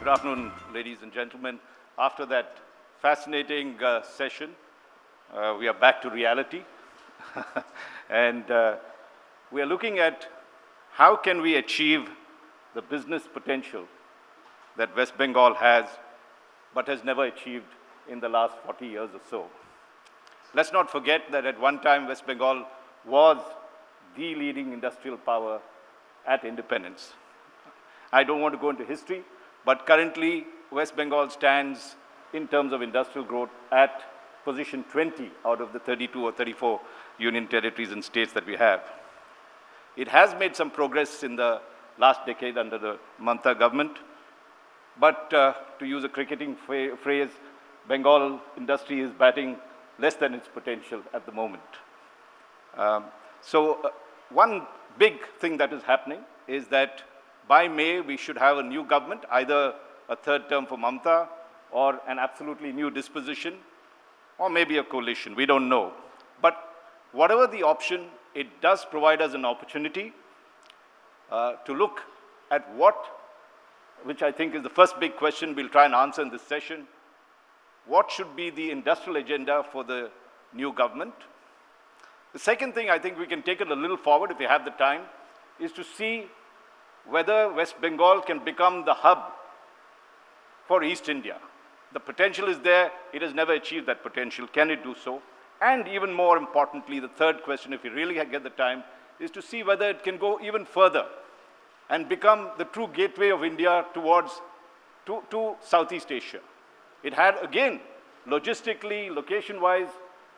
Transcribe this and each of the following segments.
Good afternoon, ladies and gentlemen. After that fascinating session, we are back to reality. And we are looking at how can we achieve the business potential that West Bengal has, but has never achieved in the last 40 years or so. Let's not forget that at one time, West Bengal was the leading industrial power at independence. I don't want to go into history, but currently, West Bengal stands in terms of industrial growth at position 20 out of the 32 or 34 union territories and states that we have. It has made some progress in the last decade under the Mamata government, but to use a cricketing phrase, Bengal industry is batting less than its potential at the moment. One big thing that is happening is that by May, we should have a new government, either a third term for Mamata or an absolutely new disposition, or maybe a coalition, we don't know. But whatever the option, it does provide us an opportunity to look at which I think is the first big question we'll try and answer in this session, what should be the industrial agenda for the new government? The second thing, I think we can take it a little forward if we have the time, is to see whether West Bengal can become the hub for East India. The potential is there, it has never achieved that potential. Can it do so? And even more importantly, the third question, if we really get the time, is to see whether it can go even further and become the true gateway of India towards to Southeast Asia. It had, again, logistically, location-wise,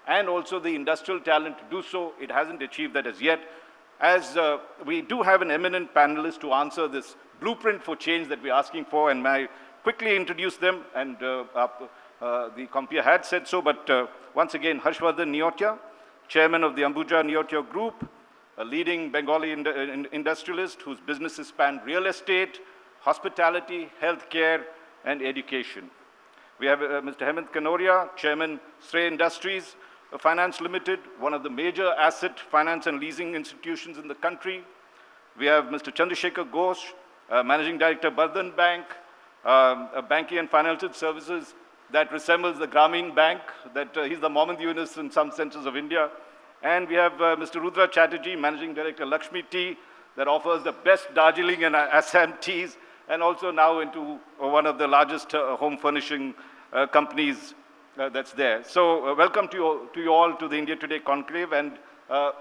and also the industrial talent to do so. It hasn't achieved that as yet. As we do have an eminent panelist to answer this blueprint for change that we're asking for, and may I quickly introduce them, and the compere had said so, but once again, Harshavardhan Neotia, chairman of the Ambuja Neotia Group, a leading Bengali industrialist whose businesses span real estate, hospitality, healthcare, and education. We have Mr. Hemant Kanoria, chairman, Srei Industries Finance Limited, one of the major asset finance and leasing institutions in the country. We have Mr. Chandra Shekhar Ghosh, managing director, Bandhan Bank, a banking and financial services that resembles the Grameen Bank, that he's the Mohammed Yunus in some centers of India. And we have Mr. Rudra, Chatterjee, managing director, Luxmi Tea, that offers the best Darjeeling and Assam teas, and also now into one of the largest home furnishing companies that's there. So welcome to you all to the India Today Conclave, and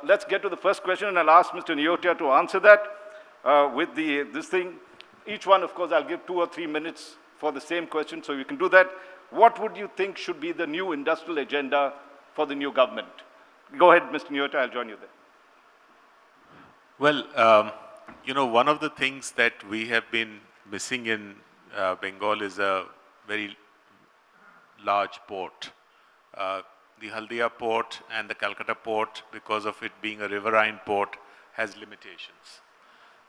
let's get to the first question, and I'll ask Mr. Neotia to answer that with this thing. Each one, of course, I'll give 2 or 3 minutes for the same question, so you can do that. What would you think should be the new industrial agenda for the new government? Go ahead, Mr. Neotia, I'll join you there. Well, one of the things that we have been missing in Bengal is a very large port. The Haldia port and the Calcutta port, because of it being a riverine port, has limitations.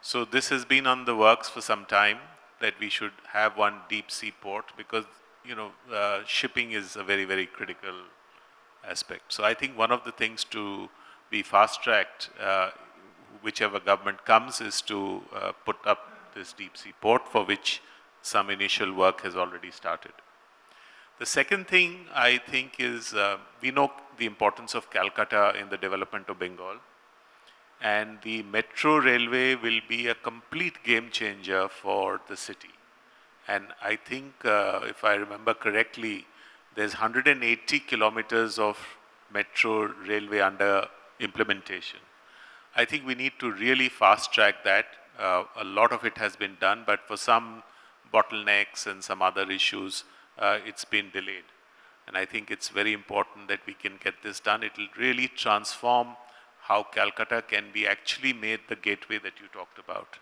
So this has been on the works for some time, that we should have one deep sea port, because shipping is a very, very critical aspect. So I think one of the things to be fast-tracked, whichever government comes, is to put up this deep sea port, for which some initial work has already started. The second thing I think is, we know the importance of Calcutta in the development of Bengal, and the metro railway will be a complete game changer for the city. And I think, if I remember correctly, there's 180 kilometers of metro railway under implementation. I think we need to really fast track that. A lot of it has been done, but for some bottlenecks and some other issues, it's been delayed. And I think it's very important that we can get this done. It will really transform how Calcutta can be actually made the gateway that you talked about.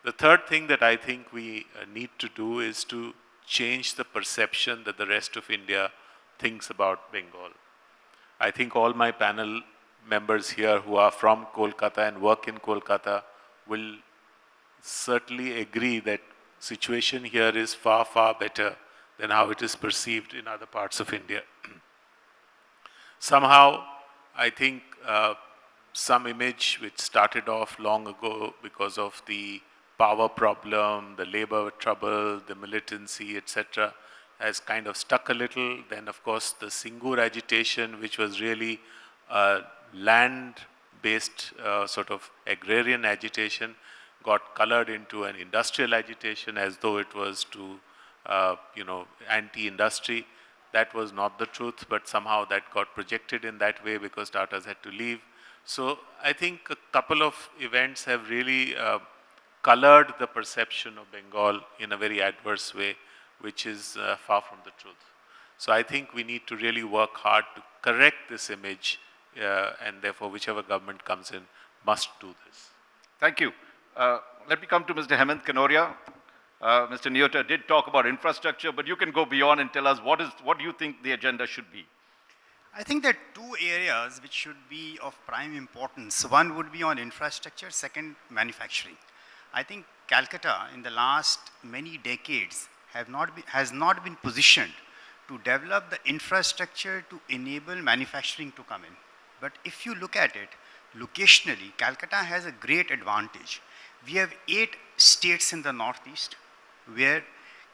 The third thing that I think we need to do is to change the perception that the rest of India thinks about Bengal. I think all my panel members here who are from Kolkata and work in Kolkata will certainly agree that situation here is far, far better than how it is perceived in other parts of India. Somehow, I think some image which started off long ago because of the power problem, the labor trouble, the militancy, etc., has kind of stuck a little. Then, of course, the Singur agitation, which was really land-based sort of agrarian agitation, got colored into an industrial agitation as though it was to, anti-industry. That was not the truth, but somehow that got projected in that way because Tatas had to leave. So I think a couple of events have really colored the perception of Bengal in a very adverse way, which is far from the truth. So I think we need to really work hard to correct this image, and therefore whichever government comes in must do this. Thank you. Let me come to Mr. Hemant Kanoria. Mr. Neotia did talk about infrastructure, but you can go beyond and tell us what do you think the agenda should be? I think there are two areas which should be of prime importance. One would be on infrastructure, second, manufacturing. I think Calcutta in the last many decades has not been positioned to develop the infrastructure to enable manufacturing to come in. But if you look at it, locationally, Calcutta has a great advantage. We have 8 states in the northeast where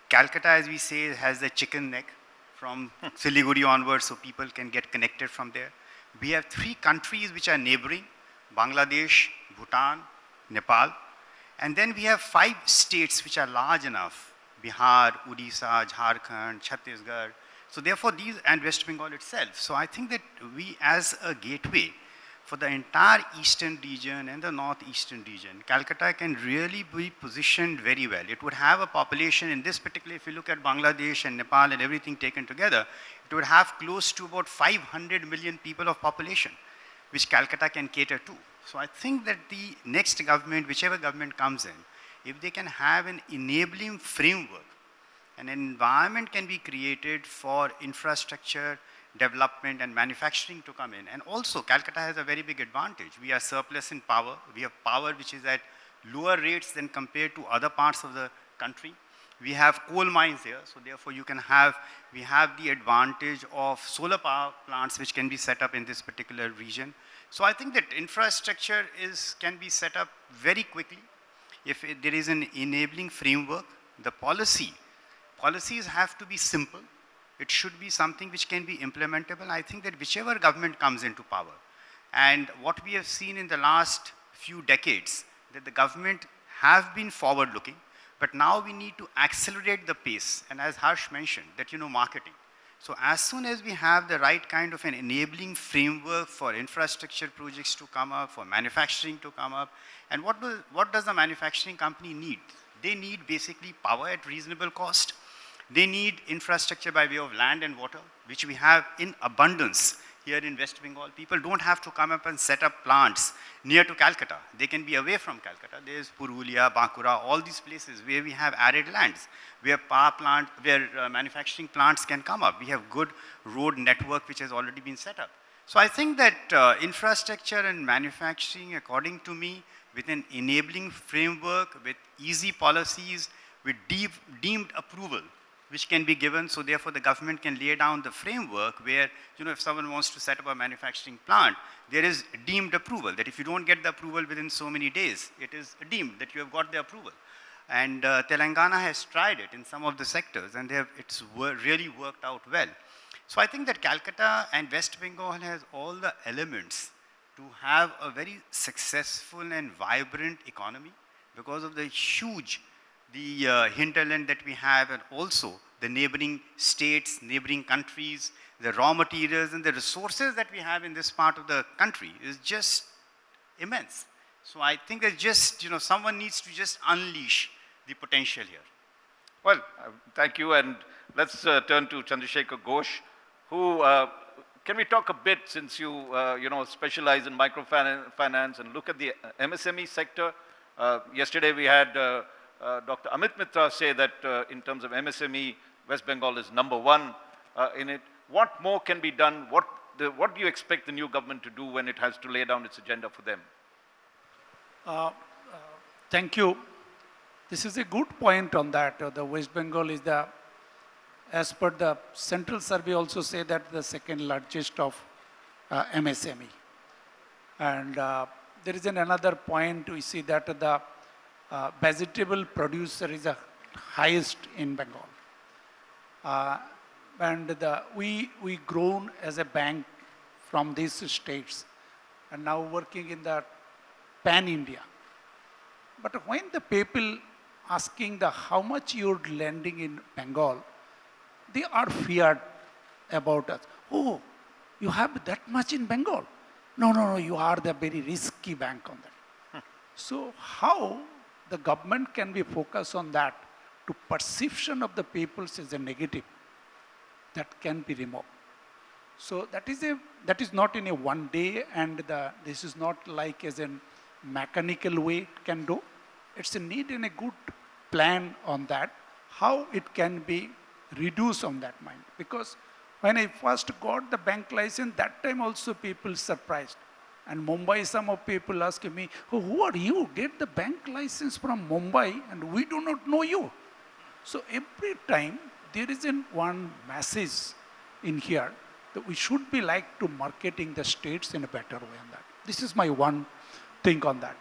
Calcutta, as we say, has the chicken neck from Siliguri onwards, so people can get connected from there. We have 3 countries which are neighboring, Bangladesh, Bhutan, Nepal. And then we have 5 states which are large enough, Bihar, Odisha, Jharkhand, Chhattisgarh. So therefore these, and West Bengal itself. So I think that we as a gateway for the entire eastern region and the northeastern region, Calcutta can really be positioned very well. It would have a population in this particular, if you look at Bangladesh and Nepal and everything taken together, it would have close to about 500 million people of population, which Calcutta can cater to. So I think that the next government, whichever government comes in, if they can have an enabling framework, an environment can be created for infrastructure development and manufacturing to come in. And also Calcutta has a very big advantage. We are surplus in power. We have power which is at lower rates than compared to other parts of the country. We have coal mines here, so therefore we have the advantage of solar power plants which can be set up in this particular region. So I think that infrastructure can be set up very quickly if there is an enabling framework. The policies have to be simple. It should be something which can be implementable. I think that whichever government comes into power, and what we have seen in the last few decades, that the government have been forward-looking, but now we need to accelerate the pace. And as Harsh mentioned, that marketing. So as soon as we have the right kind of an enabling framework for infrastructure projects to come up, for manufacturing to come up, and what does the manufacturing company need? They need basically power at reasonable cost. They need infrastructure by way of land and water, which we have in abundance here in West Bengal. People don't have to come up and set up plants near to Calcutta. They can be away from Calcutta. There's Purulia, Bankura, all these places where we have arid lands, where manufacturing plants can come up. We have good road network which has already been set up. So I think that infrastructure and manufacturing, according to me, with an enabling framework, with easy policies, with deemed approval, which can be given, so therefore the government can lay down the framework where, if someone wants to set up a manufacturing plant, there is deemed approval, that if you don't get the approval within so many days, it is deemed that you have got the approval. And Telangana has tried it in some of the sectors, and it's really worked out well. So I think that Calcutta and West Bengal has all the elements to have a very successful and vibrant economy because of the huge hinterland that we have, and also the neighboring states, neighboring countries, the raw materials and the resources that we have in this part of the country is just immense. So I think that just, someone needs to just unleash the potential here. Well, thank you, and let's turn to Chandra Shekhar Ghosh, who, can we talk a bit, since you, specialize in microfinance and look at the MSME sector. Yesterday we had Dr. Amit Mitra say that in terms of MSME, West Bengal is #1 in it. What more can be done? What do you expect the new government to do when it has to lay down its agenda for them? Thank you. This is a good point on that. The West Bengal is as per the central survey also say that the second largest of MSME. And there is another point we see that vegetable producer is the highest in Bengal. And we grown as a bank from these states and now working in the pan-India. But when the people asking the how much you're lending in Bengal, they are feared about us. Oh, you have that much in Bengal? No, you are the very risky bank on that. So how the government can be focused on that to perception of the peoples is a negative that can be removed. So that is not in a one day, and this is not like as a mechanical way it can do. It's a need and a good plan on that, how it can be reduced on that mind. Because when I first got the bank license, that time also people surprised. And Mumbai, some of people asking me, oh, who are you? Get the bank license from Mumbai and we do not know you. So every time there is one message in here that we should be like to marketing the states in a better way on that. This is my one thing on that.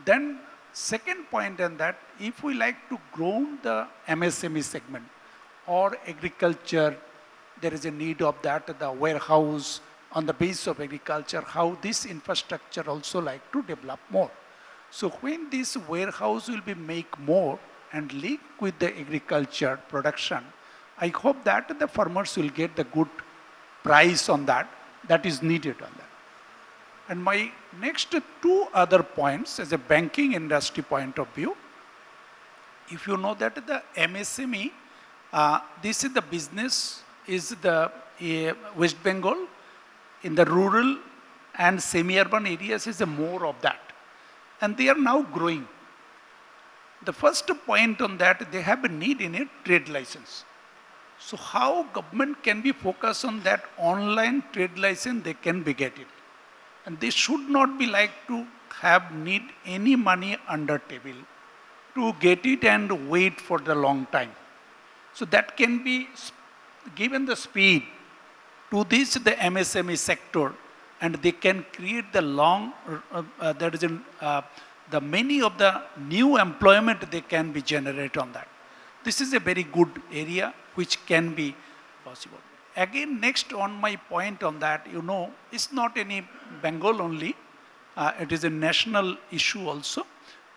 Then second point on that, if we like to grow the MSME segment or agriculture, there is a need of that, the warehouse on the base of agriculture, how this infrastructure also like to develop more. So when this warehouse will be make more and link with the agriculture production, I hope that the farmers will get the good price on that is needed on that. And my next two other points as a banking industry point of view, if you know that the MSME, this is the business, is the West Bengal, in the rural and semi-urban areas is more of that. And they are now growing. The first point on that, they have a need in a trade license. So how government can be focused on that online trade license, they can be get it. And they should not be like to have need any money under table to get it and wait for the long time. So that can be given the speed to this, the MSME sector, and they can create the the many of the new employment they can be generate on that. This is a very good area which can be possible. Again, next on my point on that, you know, it's not any Bengal only, it is a national issue also,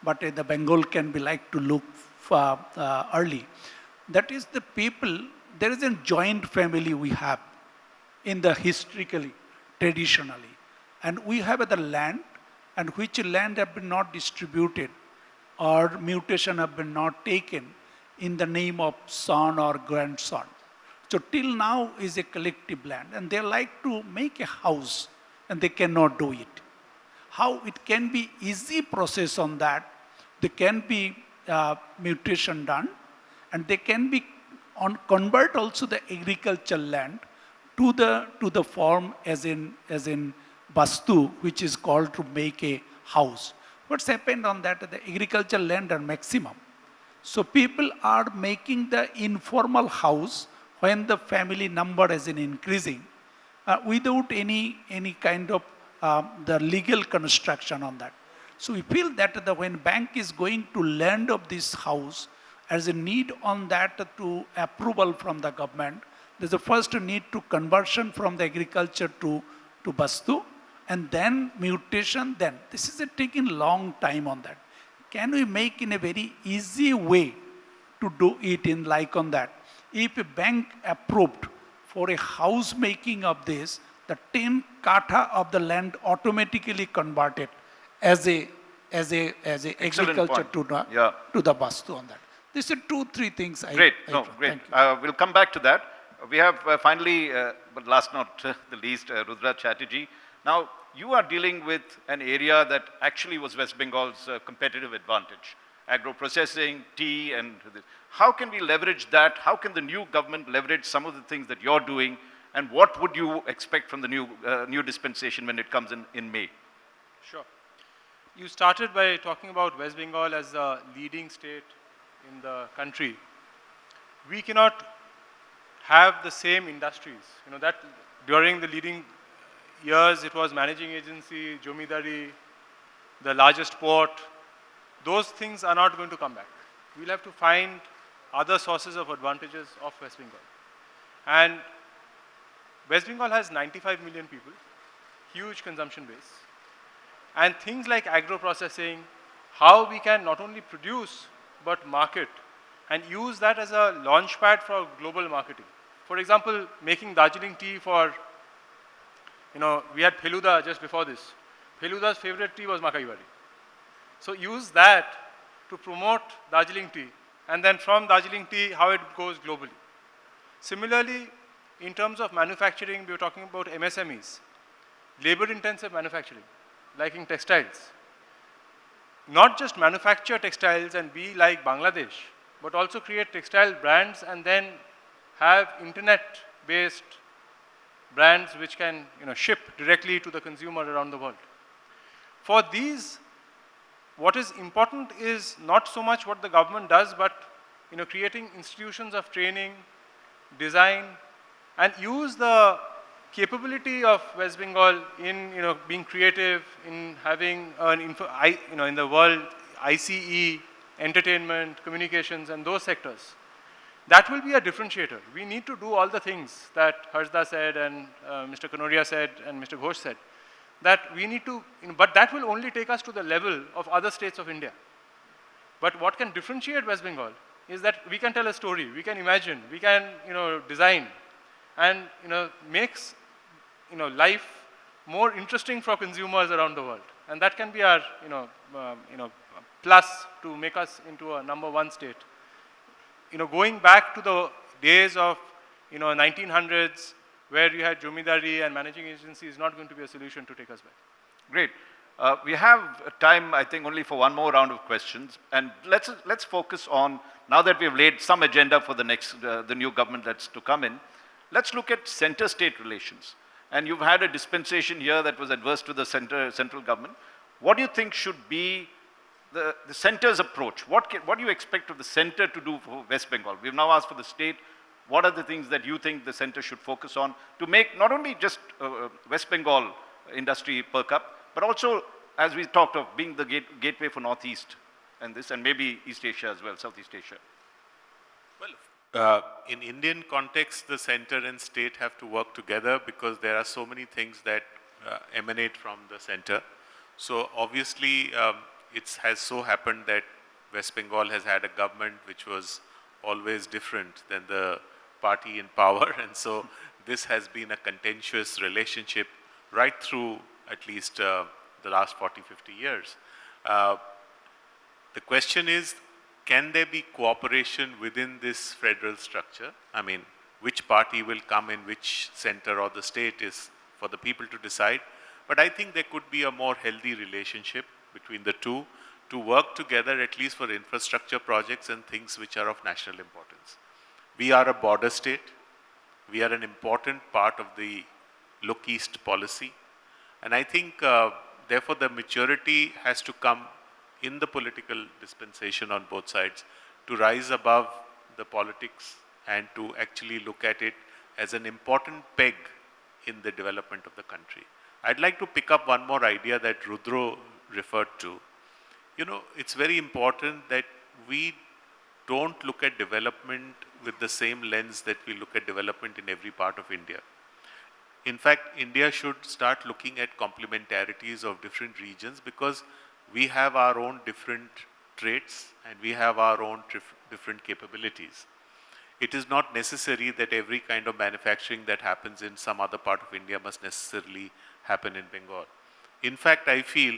but the Bengal can be like to look early. That is the people, there is a joint family we have in the historically, traditionally. And we have the land, and which land have been not distributed or mutation have been not taken in the name of son or grandson. So till now is a collective land, and they like to make a house and they cannot do it. How it can be easy process on that, there can be mutation done, and they can be convert also the agricultural land to the form as in Vastu, which is called to make a house. What's happened on that? The agricultural land are maximum. So people are making the informal house when the family number is increasing without any kind of the legal construction on that. So we feel that when bank is going to lend of this house, as a need on that to approval from the government, there's a first need to conversion from the agriculture to Vastu, and then mutation, then. This is taking long time on that. Can we make in a very easy way to do it in like on that? If a bank approved for a house making of this, the 10 kata of the land automatically converted as a agriculture to the Vastu on that. These are 2-3 things. Great, great. We'll come back to that. We have finally, but last not the least, Rudra Chatterjee. Now, you are dealing with an area that actually was West Bengal's competitive advantage. Agro-processing, tea, and this. How can we leverage that? How can the new government leverage some of the things that you're doing? And what would you expect from the new dispensation when it comes in May? Sure. You started by talking about West Bengal as the leading state in the country. We cannot have the same industries. You know that during the leading years, it was managing agency, Jomidari, the largest port, those things are not going to come back. We'll have to find other sources of advantages of West Bengal. And West Bengal has 95 million people, huge consumption base. And things like agro-processing, how we can not only produce, but market, and use that as a launchpad for global marketing. For example, making Darjeeling tea for, we had Feluda just before this. Feluda's favorite tea was Makai Bari. So use that to promote Darjeeling tea, and then from Darjeeling tea, how it goes globally. Similarly, in terms of manufacturing, we were talking about MSMEs, labor-intensive manufacturing, like in textiles. Not just manufacture textiles and be like Bangladesh, but also create textile brands and then have internet-based brands which can ship directly to the consumer around the world. For these, what is important is not so much what the government does, but creating institutions of training, design, and use the capability of West Bengal in being creative, in having in the world ICE, entertainment, communications, and those sectors. That will be a differentiator. We need to do all the things that Harsda said and Mr. Kanoria said and Mr. Ghosh said. That we need to, but that will only take us to the level of other states of India. But what can differentiate West Bengal is that we can tell a story, we can imagine, we can design, and makes life more interesting for consumers around the world. And that can be our plus to make us into a #1 state. Going back to the days of 1900s, where you had Jomidari and managing agency is not going to be a solution to take us back. Great. We have time, I think, only for one more round of questions. And let's focus on, now that we've laid some agenda for the next, the new government that's to come in, let's look at center-state relations. And you've had a dispensation here that was adverse to the central government. What do you think should be the center's approach? What do you expect of the center to do for West Bengal? We've now asked for the state. What are the things that you think the center should focus on to make not only just West Bengal industry perk up, but also, as we talked of, being the gateway for Northeast and this, and maybe East Asia as well, Southeast Asia? Well, in Indian context, the center and state have to work together because there are so many things that emanate from the center. So obviously, it has so happened that West Bengal has had a government which was always different than the party in power, and so this has been a contentious relationship right through at least the last 40, 50 years. The question is, can there be cooperation within this federal structure? I mean, which party will come in which center or the state is for the people to decide. But I think there could be a more healthy relationship between the two to work together, at least for infrastructure projects and things which are of national importance. We are a border state. We are an important part of the Look East policy. And I think, therefore, the maturity has to come in the political dispensation on both sides to rise above the politics and to actually look at it as an important peg in the development of the country. I'd like to pick up one more idea that Rudra referred to. It's very important that we don't look at development with the same lens that we look at development in every part of India. In fact, India should start looking at complementarities of different regions because we have our own different traits and we have our own different capabilities. It is not necessary that every kind of manufacturing that happens in some other part of India must necessarily happen in Bengal. In fact, I feel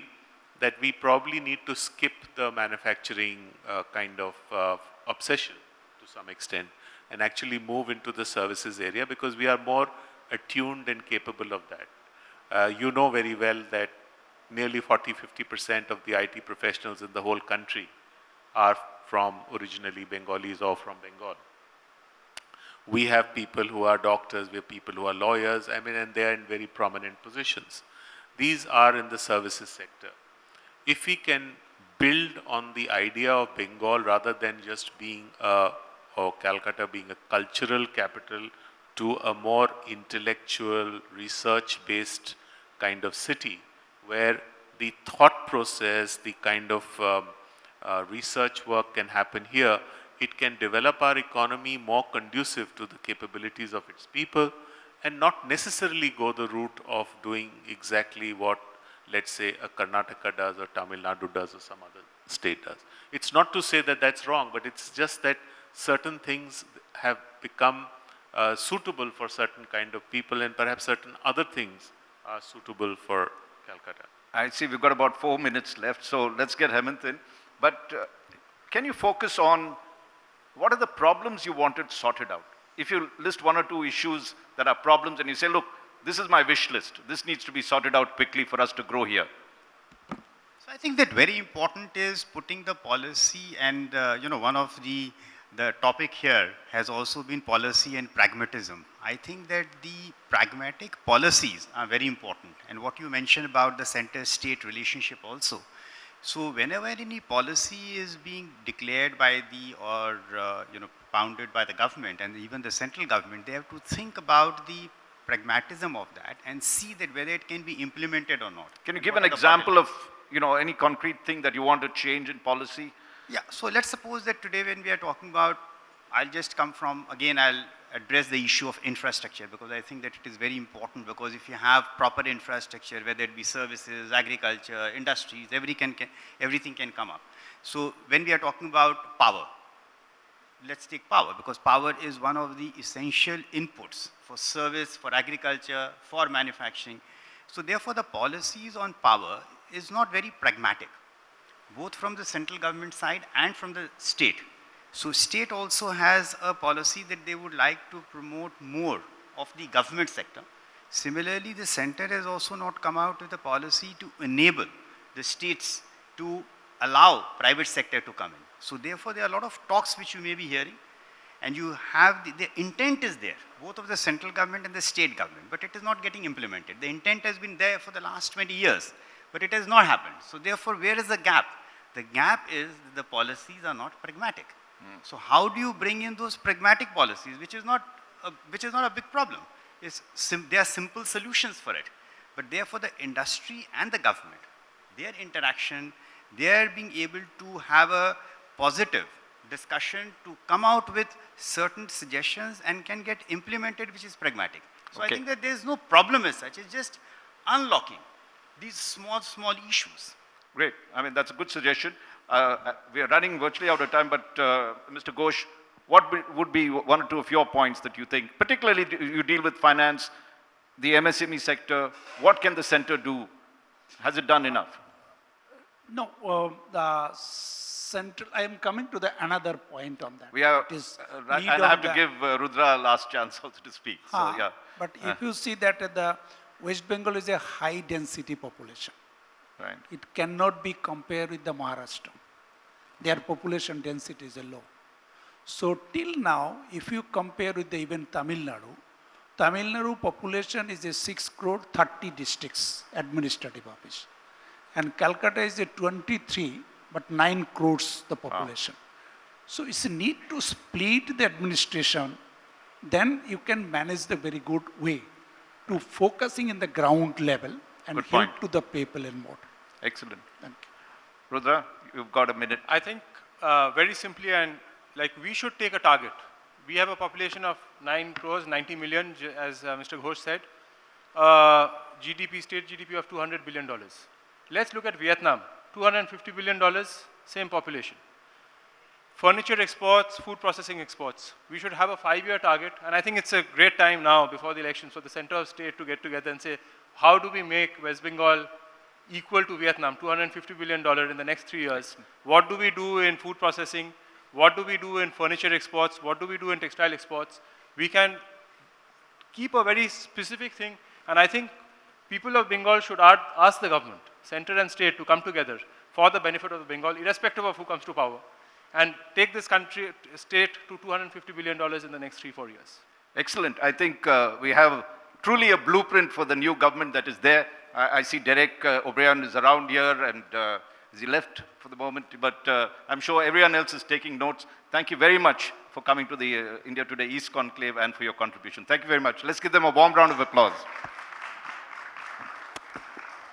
that we probably need to skip the manufacturing kind of obsession to some extent and actually move into the services area because we are more attuned and capable of that. You know very well that nearly 40–50% of the IT professionals in the whole country are from originally Bengalis or from Bengal. We have people who are doctors, we have people who are lawyers, and they are in very prominent positions. These are in the services sector. If we can build on the idea of Bengal rather than just being or Calcutta being a cultural capital to a more intellectual, research-based kind of city, where the thought process, the kind of research work can happen here, it can develop our economy more conducive to the capabilities of its people and not necessarily go the route of doing exactly what, let's say, a Karnataka does or Tamil Nadu does or some other state does. It's not to say that that's wrong, but it's just that certain things have become suitable for certain kind of people and perhaps certain other things are suitable for Calcutta. I see we've got about 4 minutes left, so let's get Hemant in. But can you focus on what are the problems you wanted sorted out? If you list one or two issues that are problems and you say, look, this is my wish list. This needs to be sorted out quickly for us to grow here. So I think that very important is putting the policy and, one of the topic here has also been policy and pragmatism. I think that the pragmatic policies are very important. And what you mentioned about the center-state relationship also. So whenever any policy is being declared by pounded by the government and even the central government, they have to think about the pragmatism of that and see that whether it can be implemented or not. Can you give an example of, any concrete thing that you want to change in policy? Yeah, so let's suppose that today when we are talking about, I'll address the issue of infrastructure because I think that it is very important because if you have proper infrastructure, whether it be services, agriculture, industries, everything can come up. So when we are talking about power, let's take power because power is one of the essential inputs for service, for agriculture, for manufacturing. So therefore the policies on power is not very pragmatic, both from the central government side and from the state. So state also has a policy that they would like to promote more of the government sector. Similarly, the center has also not come out with a policy to enable the states to allow private sector to come in. So therefore, there are a lot of talks which you may be hearing and you have, the intent is there, both of the central government and the state government, but it is not getting implemented. The intent has been there for the last 20 years, but it has not happened. So therefore, where is the gap? The gap is the policies are not pragmatic. So how do you bring in those pragmatic policies, which is not a big problem? There are simple solutions for it. But therefore, the industry and the government, their interaction, they are being able to have a positive discussion to come out with certain suggestions and can get implemented, which is pragmatic. So I think that there is no problem as such. It's just unlocking these small issues. Great. I mean, that's a good suggestion. We are running virtually out of time, but Mr. Ghosh, what would be one or two of your points that you think, particularly you deal with finance, the MSME sector, what can the center do? Has it done enough? No, the central, I am coming to the another point on that. We are, it is and I have to give Rudra a last chance also to speak. So, yeah. But if you see that the West Bengal is a high density population. Right. It cannot be compared with the Maharashtra. Their population density is low. So till now, if you compare with even Tamil Nadu population is a 6 crore 30 districts administrative office. And Calcutta is a 23, but 9 crores the population. So it's a need to split the administration, then you can manage the very good way to focusing in the ground level and help to the people and more. Excellent. Thank you. Rudra, you've got a minute. I think very simply and like we should take a target. We have a population of 9 crores, 90 million, as Mr. Ghosh said. GDP, state GDP of $200 billion. Let's look at Vietnam, $250 billion, same population. Furniture exports, food processing exports. We should have a 5-year target, and I think it's a great time now before the elections for the center of state to get together and say, how do we make West Bengal equal to Vietnam, $250 billion in the next 3 years? What do we do in food processing? What do we do in furniture exports? What do we do in textile exports? We can keep a very specific thing, and I think people of Bengal should ask the government, center and state, to come together for the benefit of the Bengal, irrespective of who comes to power, and take this state to $250 billion in the next 3-4 years. Excellent. I think we have truly a blueprint for the new government that is there. I see Derek O'Brien is around here and he left for the moment, but I'm sure everyone else is taking notes. Thank you very much for coming to the India Today East Conclave and for your contribution. Thank you very much. Let's give them a warm round of applause.